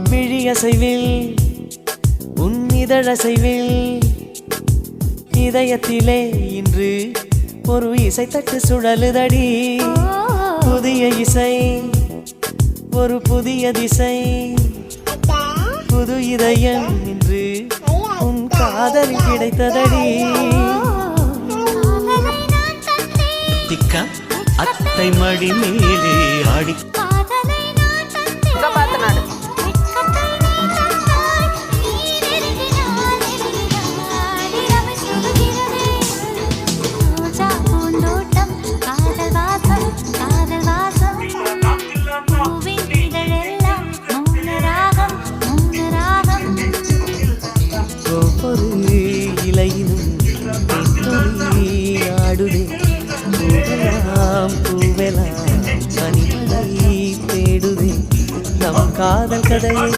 விழியசைவில் உன் இதழசைவில் இதயத்திலே இன்று ஒரு இசைத்தட்டு சுழலுதடி. புதிய இசை ஒரு புதிய திசை, புது இதயம் இன்று உன் காதலில் கிடைத்ததடி. திக்கா அத்தை மடி மேலே ஆடி இலையினும் ஆடுதே. பூவெலாம் பனிமலை தேடுதே. நம் காதல் கதையை